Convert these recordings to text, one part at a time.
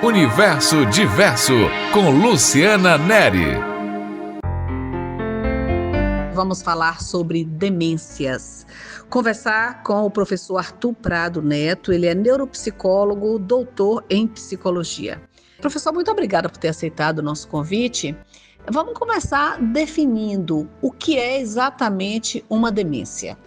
Universo Diverso, com Luciana Neri. Vamos falar sobre demências. Conversar com o professor Arthur Prado Neto, ele é neuropsicólogo, doutor em psicologia. Professor, muito obrigada por ter aceitado o nosso convite. Vamos começar definindo o que é exatamente uma demência.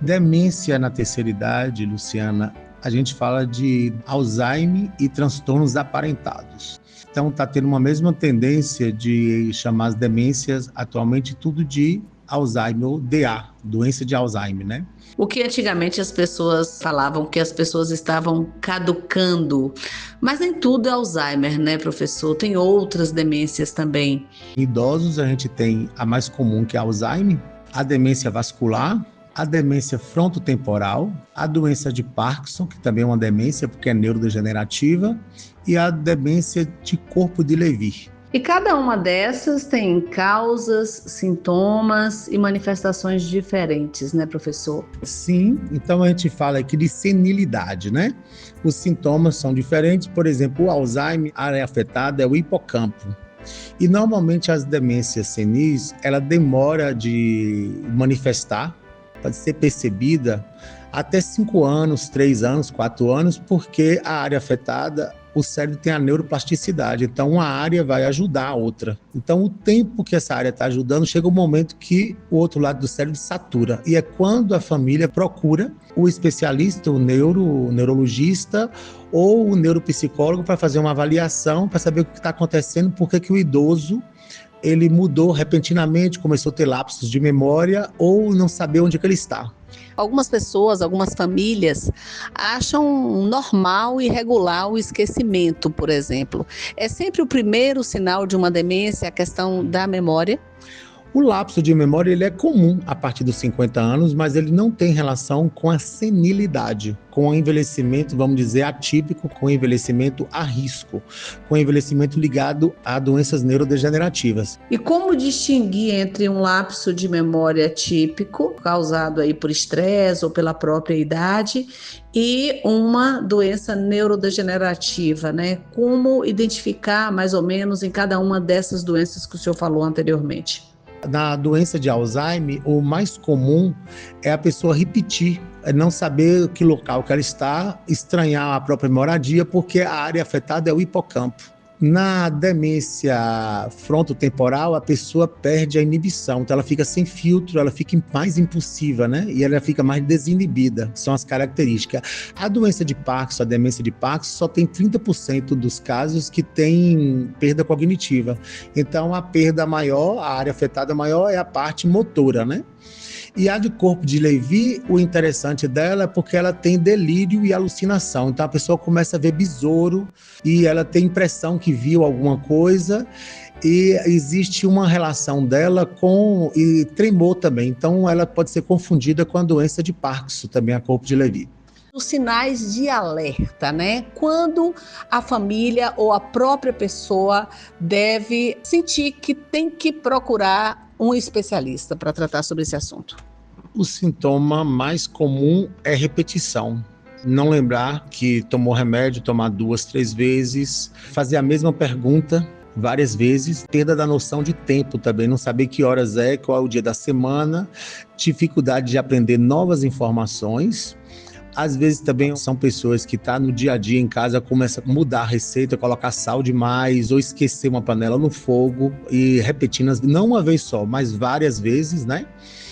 Demência na terceira idade, Luciana, a gente fala de Alzheimer e transtornos aparentados. Então está tendo uma mesma tendência de chamar as demências atualmente tudo de Alzheimer ou DA, doença de Alzheimer, né? O que antigamente as pessoas falavam que as pessoas estavam caducando, mas nem tudo é Alzheimer, né, professor? Tem outras demências também. Em idosos a gente tem a mais comum, que é Alzheimer, a demência vascular, a demência frontotemporal, a doença de Parkinson, que também é uma demência porque é neurodegenerativa, e a demência de corpo de Levy. E cada uma dessas tem causas, sintomas e manifestações diferentes, né, professor? Sim, então a gente fala aqui de senilidade, né? Os sintomas são diferentes, por exemplo, o Alzheimer, a área afetada é o hipocampo. E normalmente as demências senis, ela demora de manifestar, pode ser percebida até 5 anos, 3 anos, 4 anos, porque a área afetada, o cérebro tem a neuroplasticidade, então uma área vai ajudar a outra. Então o tempo que essa área está ajudando, chega um momento que o outro lado do cérebro satura. E é quando a família procura o especialista, o neurologista ou o neuropsicólogo para fazer uma avaliação, para saber o que está acontecendo, por que o idoso ele mudou repentinamente, começou a ter lapsos de memória ou não saber onde é que ele está. Algumas pessoas, algumas famílias acham normal e regular o esquecimento, por exemplo. É sempre o primeiro sinal de uma demência, a questão da memória? O lapso de memória ele é comum a partir dos 50 anos, mas ele não tem relação com a senilidade, com o envelhecimento, vamos dizer, atípico, com o envelhecimento a risco, com o envelhecimento ligado a doenças neurodegenerativas. E como distinguir entre um lapso de memória típico, causado aí por estresse ou pela própria idade, e uma doença neurodegenerativa, né? Como identificar mais ou menos em cada uma dessas doenças que o senhor falou anteriormente? Na doença de Alzheimer, o mais comum é a pessoa repetir, é não saber que local que ela está, estranhar a própria moradia, porque a área afetada é o hipocampo. Na demência frontotemporal, a pessoa perde a inibição, então ela fica sem filtro, ela fica mais impulsiva, né? E ela fica mais desinibida, são as características. A doença de Parkinson, a demência de Parkinson, só tem 30% dos casos que tem perda cognitiva. Então a perda maior, a área afetada maior é a parte motora, né? E a de corpo de Levy, o interessante dela é porque ela tem delírio e alucinação. Então a pessoa começa a ver besouro e ela tem impressão que viu alguma coisa e existe uma relação dela com e tremor também. Então ela pode ser confundida com a doença de Parkinson, também a corpo de Levy. Os sinais de alerta, né? Quando a família ou a própria pessoa deve sentir que tem que procurar um especialista para tratar sobre esse assunto. O sintoma mais comum é repetição. Não lembrar que tomou remédio, tomar 2, 3 vezes, fazer a mesma pergunta várias vezes, perda da noção de tempo também, não saber que horas é, qual é o dia da semana, dificuldade de aprender novas informações. Às vezes também são pessoas que estão no dia a dia em casa, começam a mudar a receita, colocar sal demais ou esquecer uma panela no fogo e repetindo, não uma vez só, mas várias vezes, né?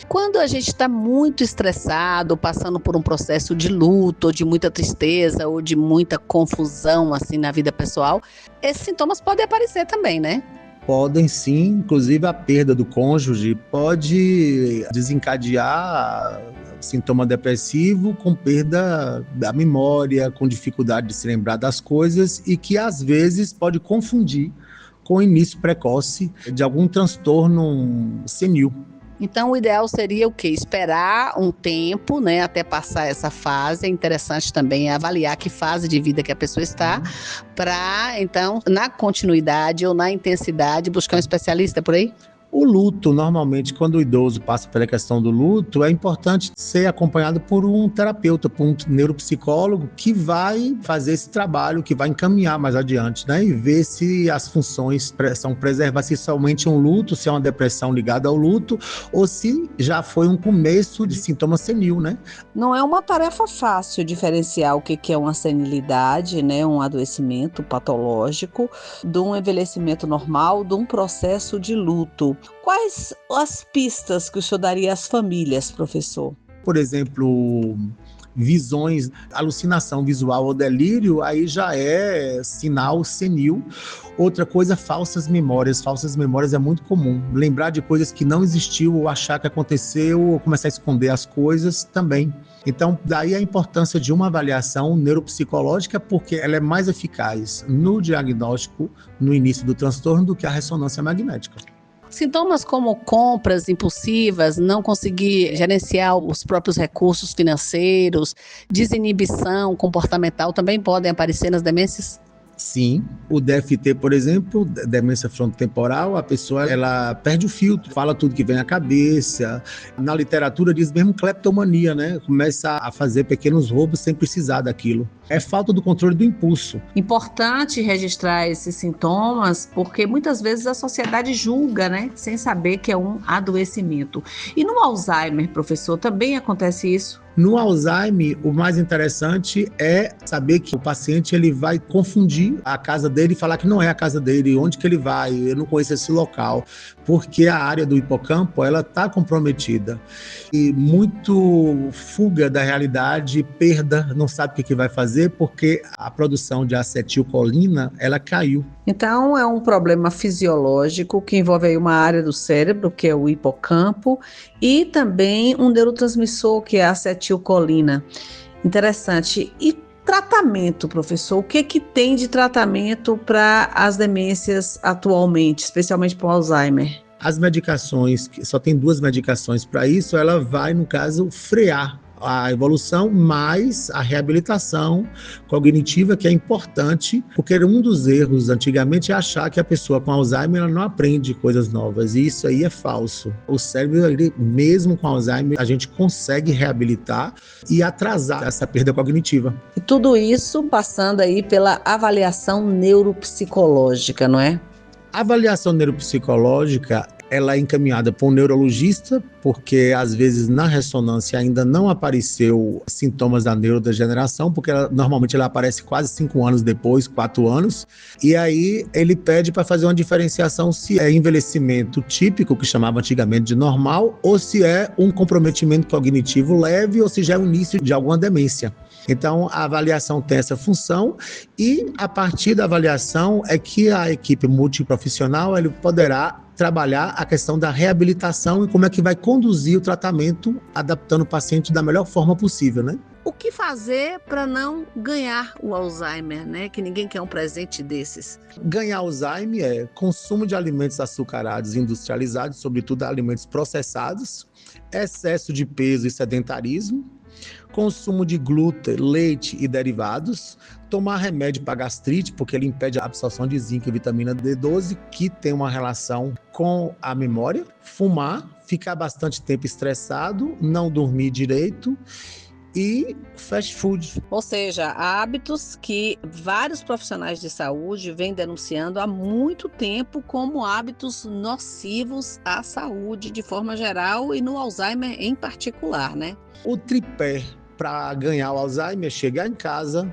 Quando a gente está muito estressado, passando por um processo de luto, ou de muita tristeza, ou de muita confusão assim na vida pessoal, esses sintomas podem aparecer também, né? Podem sim, inclusive a perda do cônjuge pode desencadear sintoma depressivo com perda da memória, com dificuldade de se lembrar das coisas e que às vezes pode confundir com o início precoce de algum transtorno senil. Então, o ideal seria o quê? Esperar um tempo, né, até passar essa fase. É interessante também avaliar que fase de vida que a pessoa está, para, então, na continuidade ou na intensidade, buscar um especialista por aí? O luto, normalmente, quando o idoso passa pela questão do luto, é importante ser acompanhado por um terapeuta, por um neuropsicólogo que vai fazer esse trabalho, que vai encaminhar mais adiante, né? E ver se as funções são preservadas, se somente um luto, se é uma depressão ligada ao luto, ou se já foi um começo de sintoma senil, né? Não é uma tarefa fácil diferenciar o que é uma senilidade, né, um adoecimento patológico, de um envelhecimento normal, de um processo de luto. Quais as pistas que o senhor daria às famílias, professor? Por exemplo, visões, alucinação visual ou delírio, aí já é sinal senil. Outra coisa, falsas memórias. Falsas memórias é muito comum. Lembrar de coisas que não existiu, ou achar que aconteceu, ou começar a esconder as coisas também. Então, daí a importância de uma avaliação neuropsicológica, porque ela é mais eficaz no diagnóstico, no início do transtorno, do que a ressonância magnética. Sintomas como compras impulsivas, não conseguir gerenciar os próprios recursos financeiros, desinibição comportamental também podem aparecer nas demências? Sim, o DFT, por exemplo, demência frontotemporal, a pessoa ela perde o filtro, fala tudo que vem à cabeça. Na literatura diz mesmo cleptomania, né? Começa a fazer pequenos roubos sem precisar daquilo. É falta do controle do impulso. Importante registrar esses sintomas, porque muitas vezes a sociedade julga, né? Sem saber que é um adoecimento. E no Alzheimer, professor, também acontece isso? No Alzheimer, o mais interessante é saber que o paciente ele vai confundir a casa dele e falar que não é a casa dele, onde que ele vai, eu não conheço esse local, porque a área do hipocampo ela está comprometida. E muito fuga da realidade, perda, não sabe o que vai fazer, porque a produção de acetilcolina ela caiu. Então, é um problema fisiológico que envolve aí uma área do cérebro, que é o hipocampo, e também um neurotransmissor, que é a acetilcolina. Interessante. E tratamento, professor? O que tem de tratamento para as demências atualmente, especialmente para o Alzheimer? As medicações, que só tem 2 medicações para isso, ela vai, no caso, frear a evolução, mais a reabilitação cognitiva, que é importante, porque um dos erros antigamente é achar que a pessoa com Alzheimer ela não aprende coisas novas, e isso aí é falso. O cérebro, ele, mesmo com Alzheimer, a gente consegue reabilitar e atrasar essa perda cognitiva. E tudo isso passando aí pela avaliação neuropsicológica, não é? A avaliação neuropsicológica ela é encaminhada para um neurologista, porque às vezes na ressonância ainda não apareceu sintomas da neurodegeneração, porque normalmente ela aparece quase 5 anos depois, 4 anos, e aí ele pede para fazer uma diferenciação se é envelhecimento típico, que chamava antigamente de normal, ou se é um comprometimento cognitivo leve, ou se já é o início de alguma demência. Então, a avaliação tem essa função e, a partir da avaliação, é que a equipe multiprofissional ele poderá trabalhar a questão da reabilitação e como é que vai conduzir o tratamento, adaptando o paciente da melhor forma possível, né? O que fazer para não ganhar o Alzheimer, né? Que ninguém quer um presente desses. Ganhar Alzheimer é consumo de alimentos açucarados e industrializados, sobretudo alimentos processados, excesso de peso e sedentarismo, consumo de glúten, leite e derivados, tomar remédio para gastrite, porque ele impede a absorção de zinco e vitamina D12, que tem uma relação com a memória, fumar, ficar bastante tempo estressado, não dormir direito e fast food. Ou seja, hábitos que vários profissionais de saúde vêm denunciando há muito tempo como hábitos nocivos à saúde de forma geral e no Alzheimer em particular, né? O tripé para ganhar o Alzheimer é chegar em casa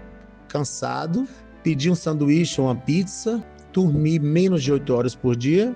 cansado, pedir um sanduíche ou uma pizza, dormir menos de 8 horas por dia,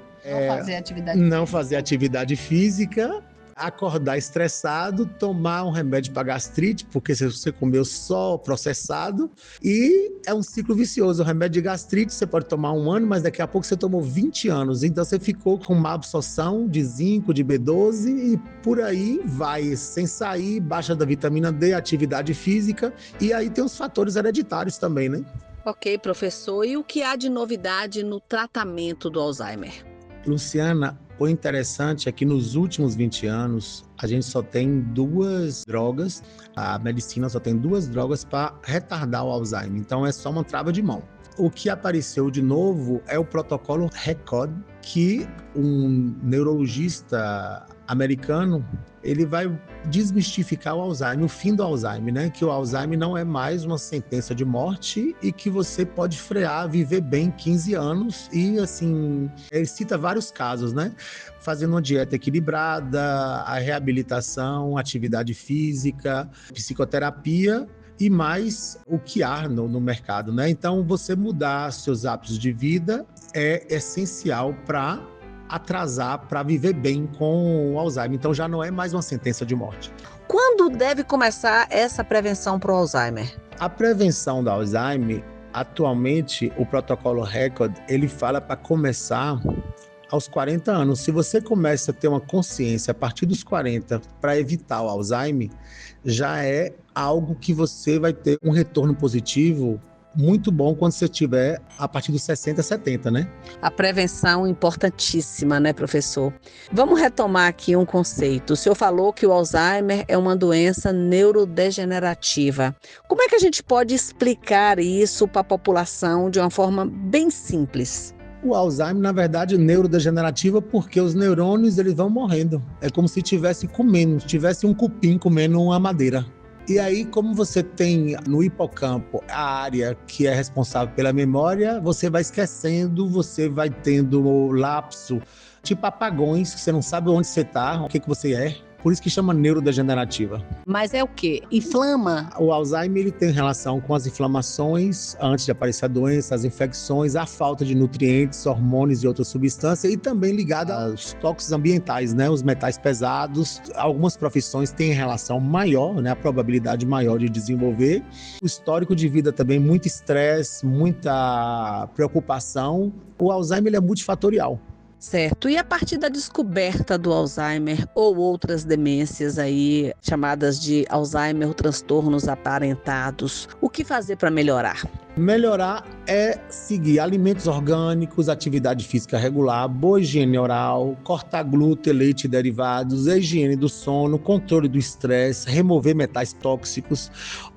não fazer atividade física, acordar estressado, tomar um remédio para gastrite, porque se você comeu só processado, e é um ciclo vicioso. O remédio de gastrite você pode tomar 1 ano, mas daqui a pouco você tomou 20 anos, então você ficou com má absorção de zinco, de B12 e por aí vai, sem sair, baixa da vitamina D, atividade física, e aí tem os fatores hereditários também, né? Ok, professor. E o que há de novidade no tratamento do Alzheimer? Luciana, o interessante é que nos últimos 20 anos, a gente só tem 2 drogas, a medicina só tem 2 drogas para retardar o Alzheimer, então é só uma trava de mão. O que apareceu de novo é o protocolo RECODE, que um neurologista americano, ele vai desmistificar o Alzheimer, o fim do Alzheimer, né? Que o Alzheimer não é mais uma sentença de morte e que você pode frear, viver bem 15 anos e, assim, ele cita vários casos, né? Fazendo uma dieta equilibrada, a reabilitação, atividade física, psicoterapia e mais o que há no mercado, né? Então, você mudar seus hábitos de vida é essencial para atrasar, para viver bem com o Alzheimer. Então, já não é mais uma sentença de morte. Quando deve começar essa prevenção para o Alzheimer? A prevenção do Alzheimer, atualmente, o protocolo RECODE, ele fala para começar aos 40 anos. Se você começa a ter uma consciência a partir dos 40 para evitar o Alzheimer, já é algo que você vai ter um retorno positivo muito bom quando você tiver a partir dos 60, 70, né? A prevenção importantíssima, né, professor? Vamos retomar aqui um conceito. O senhor falou que o Alzheimer é uma doença neurodegenerativa. Como é que a gente pode explicar isso para a população de uma forma bem simples? O Alzheimer, na verdade, é neurodegenerativa porque os neurônios eles vão morrendo. É como se tivesse um cupim comendo uma madeira. E aí, como você tem no hipocampo a área que é responsável pela memória, você vai esquecendo, você vai tendo lapso, tipo apagões, que você não sabe onde você está, o que você é. Por isso que chama neurodegenerativa. Mas é o quê? Inflama? O Alzheimer ele tem relação com as inflamações, antes de aparecer a doença, as infecções, a falta de nutrientes, hormônios e outras substâncias, e também ligada aos tóxicos ambientais, né? Os metais pesados. Algumas profissões têm relação maior, né? A probabilidade maior de desenvolver. O histórico de vida também, muito estresse, muita preocupação. O Alzheimer ele é multifatorial. Certo. E a partir da descoberta do Alzheimer ou outras demências aí, chamadas de Alzheimer ou transtornos aparentados, o que fazer para melhorar? Melhorar é seguir alimentos orgânicos, atividade física regular, boa higiene oral, cortar glúten, leite e derivados, a higiene do sono, controle do estresse, remover metais tóxicos,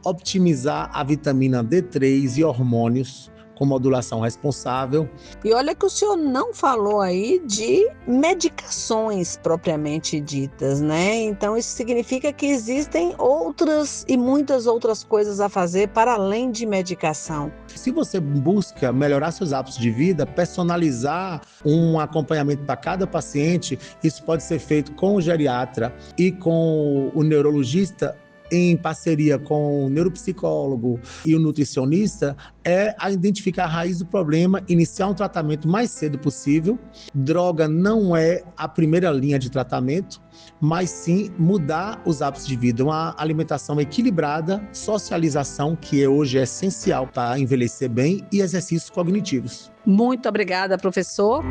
optimizar a vitamina D3 e hormônios, com modulação responsável. E olha que o senhor não falou aí de medicações propriamente ditas, né? Então isso significa que existem outras e muitas outras coisas a fazer para além de medicação. Se você busca melhorar seus hábitos de vida, personalizar um acompanhamento para cada paciente, isso pode ser feito com o geriatra e com o neurologista, em parceria com o neuropsicólogo e o nutricionista, é a identificar a raiz do problema, iniciar um tratamento mais cedo possível. Droga não é a primeira linha de tratamento, mas sim mudar os hábitos de vida, uma alimentação equilibrada, socialização, que hoje é essencial para envelhecer bem, e exercícios cognitivos. Muito obrigada, professor.